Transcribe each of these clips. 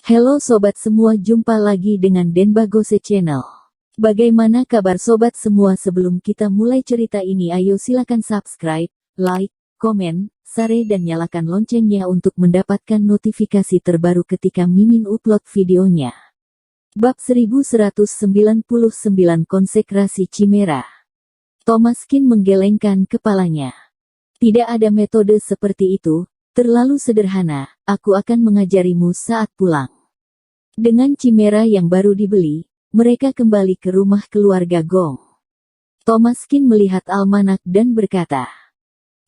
Halo sobat semua, jumpa lagi dengan Denbagose Channel. Bagaimana kabar sobat semua? Sebelum kita mulai cerita ini, ayo silakan subscribe, like, komen, share dan nyalakan loncengnya untuk mendapatkan notifikasi terbaru ketika Mimin upload videonya. Bab 1199 Konsekrasi Chimera. Thomaskin menggelengkan kepalanya. Tidak ada metode seperti itu, terlalu sederhana. Aku akan mengajarimu saat pulang. Dengan Chimera yang baru dibeli, mereka kembali ke rumah keluarga Gong. Thomaskin melihat almanak dan berkata,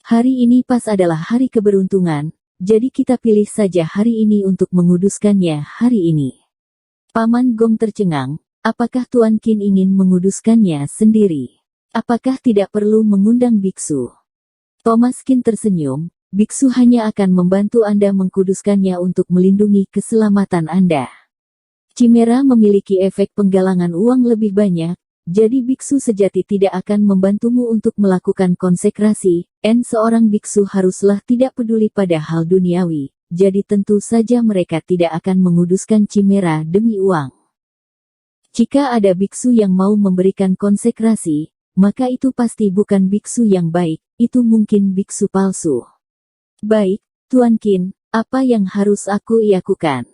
"Hari ini pas adalah hari keberuntungan, jadi kita pilih saja hari ini untuk menguduskannya hari ini." Paman Gong tercengang, apakah Tuan Qin ingin menguduskannya sendiri? Apakah tidak perlu mengundang biksu? Thomaskin tersenyum, biksu hanya akan membantu Anda mengkuduskannya untuk melindungi keselamatan Anda. Chimera memiliki efek penggalangan uang lebih banyak, jadi biksu sejati tidak akan membantumu untuk melakukan konsekrasi. Seorang biksu haruslah tidak peduli pada hal duniawi, jadi tentu saja mereka tidak akan menguduskan Chimera demi uang. Jika ada biksu yang mau memberikan konsekrasi, maka itu pasti bukan biksu yang baik, itu mungkin biksu palsu. Baik, Tuan Qin, apa yang harus aku lakukan?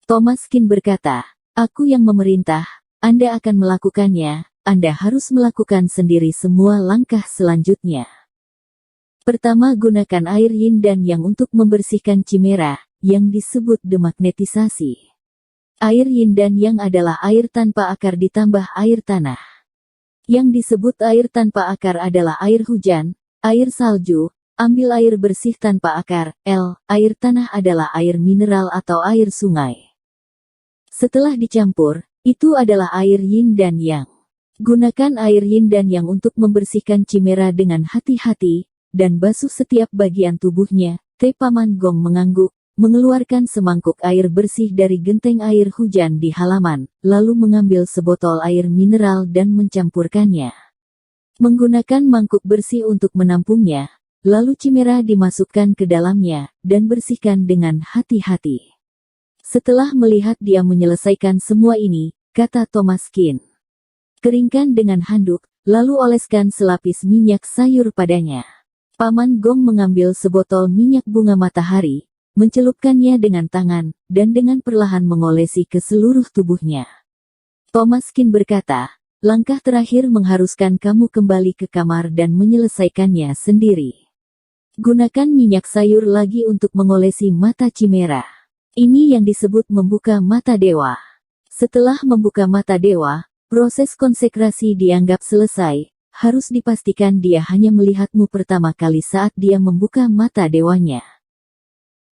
Thomaskin berkata, "Aku yang memerintah, Anda akan melakukannya, Anda harus melakukan sendiri semua langkah selanjutnya. Pertama, gunakan air yin dan yang untuk membersihkan Chimera, yang disebut demagnetisasi. Air yin dan yang adalah air tanpa akar ditambah air tanah. Yang disebut air tanpa akar adalah air hujan, air salju, ambil air bersih tanpa akar, air tanah adalah air mineral atau air sungai. Setelah dicampur, itu adalah air yin dan yang. Gunakan air yin dan yang untuk membersihkan Chimera dengan hati-hati, dan basuh setiap bagian tubuhnya." Paman Gong mengangguk, mengeluarkan semangkuk air bersih dari genteng air hujan di halaman, lalu mengambil sebotol air mineral dan mencampurkannya. Menggunakan mangkuk bersih untuk menampungnya, lalu Chimera dimasukkan ke dalamnya, dan bersihkan dengan hati-hati. Setelah melihat dia menyelesaikan semua ini, kata Thomaskin, "Keringkan dengan handuk, lalu oleskan selapis minyak sayur padanya." Paman Gong mengambil sebotol minyak bunga matahari, mencelupkannya dengan tangan, dan dengan perlahan mengolesi ke seluruh tubuhnya. Thomaskin berkata, "Langkah terakhir mengharuskan kamu kembali ke kamar dan menyelesaikannya sendiri. Gunakan minyak sayur lagi untuk mengolesi mata Chimera. Ini yang disebut membuka mata dewa. Setelah membuka mata dewa, proses konsekrasi dianggap selesai. Harus dipastikan dia hanya melihatmu pertama kali saat dia membuka mata dewanya."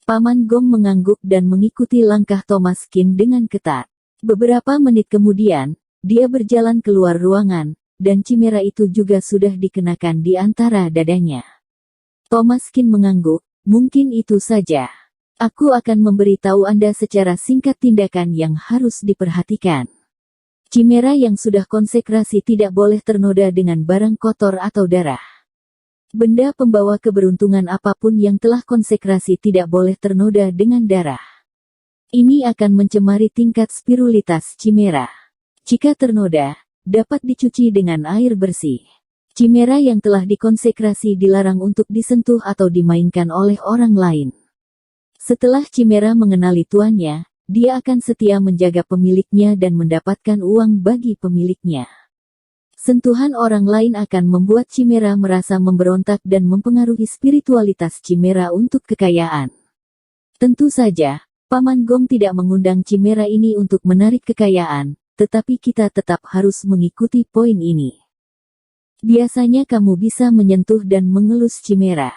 Paman Gong mengangguk dan mengikuti langkah Thomaskin dengan ketat. Beberapa menit kemudian, dia berjalan keluar ruangan, dan Chimera itu juga sudah dikenakan di antara dadanya. Thomaskin mengangguk, "Mungkin itu saja. Aku akan memberitahu Anda secara singkat tindakan yang harus diperhatikan. Chimera yang sudah konsekrasi tidak boleh ternoda dengan barang kotor atau darah. Benda pembawa keberuntungan apapun yang telah konsekrasi tidak boleh ternoda dengan darah. Ini akan mencemari tingkat spiritualitas Chimera. Jika ternoda, dapat dicuci dengan air bersih. Chimera yang telah dikonsekrasi dilarang untuk disentuh atau dimainkan oleh orang lain. Setelah Chimera mengenali tuannya, dia akan setia menjaga pemiliknya dan mendapatkan uang bagi pemiliknya. Sentuhan orang lain akan membuat Chimera merasa memberontak dan mempengaruhi spiritualitas Chimera untuk kekayaan. Tentu saja, Paman Gong tidak mengundang Chimera ini untuk menarik kekayaan, tetapi kita tetap harus mengikuti poin ini. Biasanya kamu bisa menyentuh dan mengelus Chimera.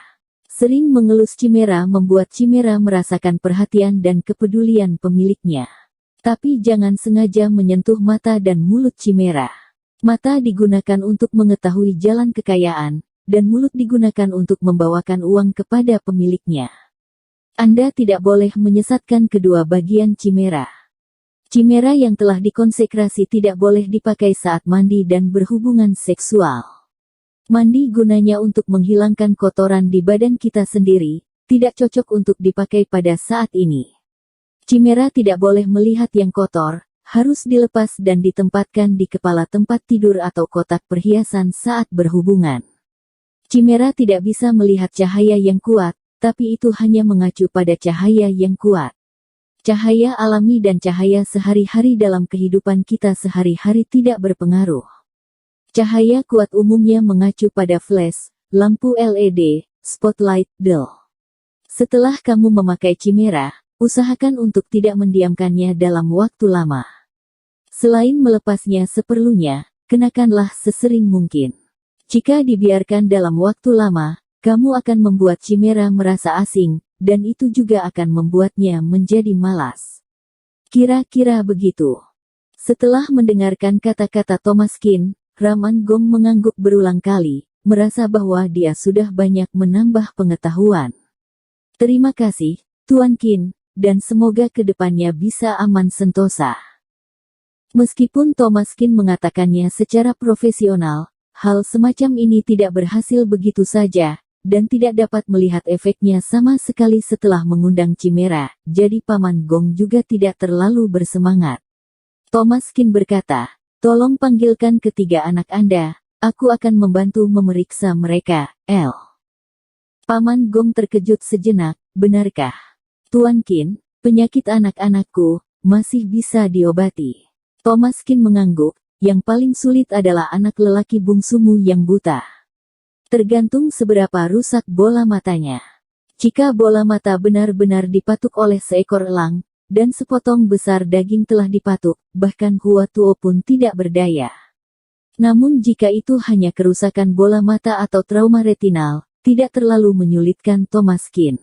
Sering mengelus Chimera membuat Chimera merasakan perhatian dan kepedulian pemiliknya. Tapi jangan sengaja menyentuh mata dan mulut Chimera. Mata digunakan untuk mengetahui jalan kekayaan, dan mulut digunakan untuk membawakan uang kepada pemiliknya. Anda tidak boleh menyesatkan kedua bagian Chimera. Chimera yang telah dikonsekrasi tidak boleh dipakai saat mandi dan berhubungan seksual. Mandi gunanya untuk menghilangkan kotoran di badan kita sendiri, tidak cocok untuk dipakai pada saat ini. Chimera tidak boleh melihat yang kotor, harus dilepas dan ditempatkan di kepala tempat tidur atau kotak perhiasan saat berhubungan. Chimera tidak bisa melihat cahaya yang kuat, tapi itu hanya mengacu pada cahaya yang kuat. Cahaya alami dan cahaya sehari-hari dalam kehidupan kita sehari-hari tidak berpengaruh. Cahaya kuat umumnya mengacu pada flash, lampu LED, spotlight, bel. Setelah kamu memakai chimera, usahakan untuk tidak mendiamkannya dalam waktu lama. Selain melepasnya seperlunya, kenakanlah sesering mungkin. Jika dibiarkan dalam waktu lama, kamu akan membuat chimera merasa asing, dan itu juga akan membuatnya menjadi malas. Kira-kira begitu. Setelah mendengarkan kata-kata Thomas Kin, Raman Gong mengangguk berulang kali, merasa bahwa dia sudah banyak menambah pengetahuan. Terima kasih, Tuan Kin, dan semoga kedepannya bisa aman sentosa. Meskipun Thomas Kin mengatakannya secara profesional, hal semacam ini tidak berhasil begitu saja, dan tidak dapat melihat efeknya sama sekali setelah mengundang chimera, jadi Paman Gong juga tidak terlalu bersemangat. Thomas Kin berkata, tolong panggilkan ketiga anak Anda, aku akan membantu memeriksa mereka, L. Paman Gong terkejut sejenak, benarkah? Tuan Kin, penyakit anak-anakku masih bisa diobati. Thomas Kin mengangguk, yang paling sulit adalah anak lelaki bungsumu yang buta. Tergantung seberapa rusak bola matanya. Jika bola mata benar-benar dipatuk oleh seekor elang, dan sepotong besar daging telah dipatuk, bahkan Hua Tuo pun tidak berdaya. Namun jika itu hanya kerusakan bola mata atau trauma retinal, tidak terlalu menyulitkan Thomas Kin.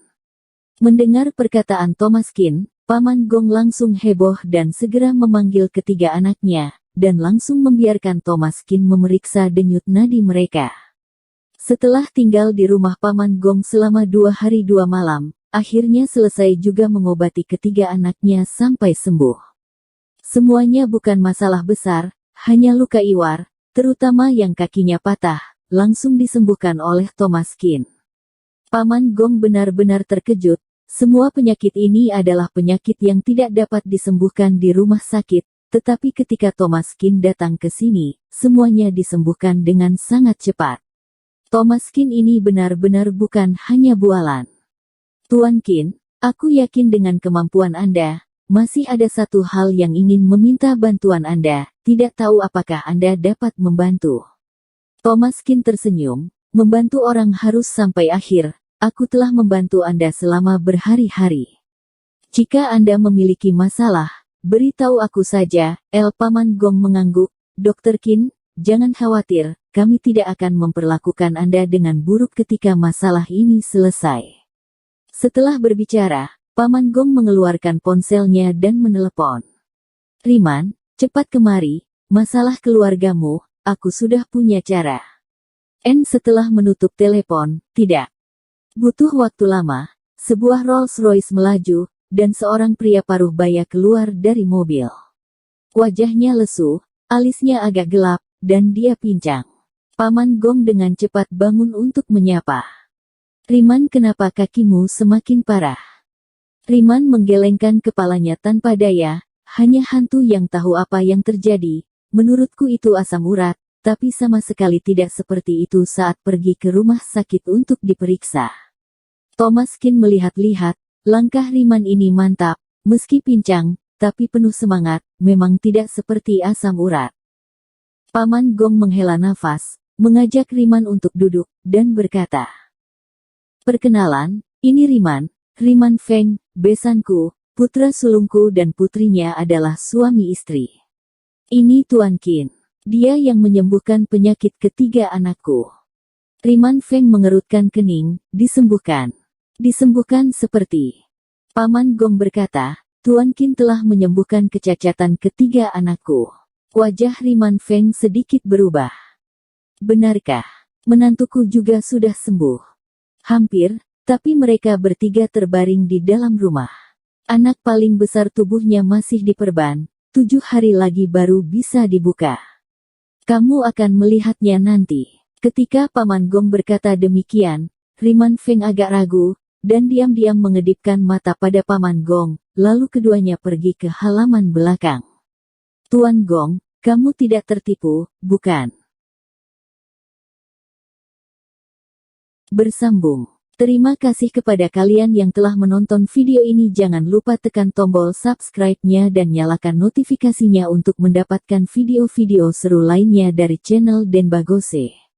Mendengar perkataan Thomas Kin, Paman Gong langsung heboh dan segera memanggil ketiga anaknya, dan langsung membiarkan Thomas Kin memeriksa denyut nadi mereka. Setelah tinggal di rumah Paman Gong selama 2 hari 2 malam, akhirnya selesai juga mengobati ketiga anaknya sampai sembuh. Semuanya bukan masalah besar, hanya luka iwar, terutama yang kakinya patah, langsung disembuhkan oleh Thomas Kin. Paman Gong benar-benar terkejut, semua penyakit ini adalah penyakit yang tidak dapat disembuhkan di rumah sakit, tetapi ketika Thomas Kin datang ke sini, semuanya disembuhkan dengan sangat cepat. Thomas Kin ini benar-benar bukan hanya bualan. Tuan Kin, aku yakin dengan kemampuan Anda, masih ada satu hal yang ingin meminta bantuan Anda, tidak tahu apakah Anda dapat membantu. Thomas Kin tersenyum, membantu orang harus sampai akhir, aku telah membantu Anda selama berhari-hari. Jika Anda memiliki masalah, beritahu aku saja, Paman Gong mengangguk, Dr. Kin, jangan khawatir, kami tidak akan memperlakukan Anda dengan buruk ketika masalah ini selesai. Setelah berbicara, Paman Gong mengeluarkan ponselnya dan menelepon. Riman, cepat kemari, masalah keluargamu, aku sudah punya cara. Setelah menutup telepon, tidak butuh waktu lama, sebuah Rolls-Royce melaju, dan seorang pria paruh baya keluar dari mobil. Wajahnya lesu, alisnya agak gelap, dan dia pincang. Paman Gong dengan cepat bangun untuk menyapa. Riman, kenapa kakimu semakin parah? Riman menggelengkan kepalanya tanpa daya, hanya hantu yang tahu apa yang terjadi. Menurutku itu asam urat, tapi sama sekali tidak seperti itu saat pergi ke rumah sakit untuk diperiksa. Thomas Kin melihat-lihat, langkah Riman ini mantap, meski pincang, tapi penuh semangat, memang tidak seperti asam urat. Paman Gong menghela nafas, mengajak Riman untuk duduk, dan berkata, perkenalan, ini Riman, Riman Feng, besanku, putra sulungku dan putrinya adalah suami istri. Ini Tuan Kin. Dia yang menyembuhkan penyakit ketiga anakku. Riman Feng mengerutkan kening, disembuhkan. Disembuhkan seperti. Paman Gong berkata, Tuan Kin telah menyembuhkan kecacatan ketiga anakku. Wajah Riman Feng sedikit berubah. Benarkah? Menantuku juga sudah sembuh. Hampir, tapi mereka bertiga terbaring di dalam rumah. Anak paling besar tubuhnya masih diperban. 7 hari lagi baru bisa dibuka. Kamu akan melihatnya nanti. Ketika Paman Gong berkata demikian, Riman Feng agak ragu, dan diam-diam mengedipkan mata pada Paman Gong, lalu keduanya pergi ke halaman belakang. Tuan Gong, kamu tidak tertipu, bukan? Bersambung. Terima kasih kepada kalian yang telah menonton video ini. Jangan lupa tekan tombol subscribe-nya dan nyalakan notifikasinya untuk mendapatkan video-video seru lainnya dari channel Denbagose.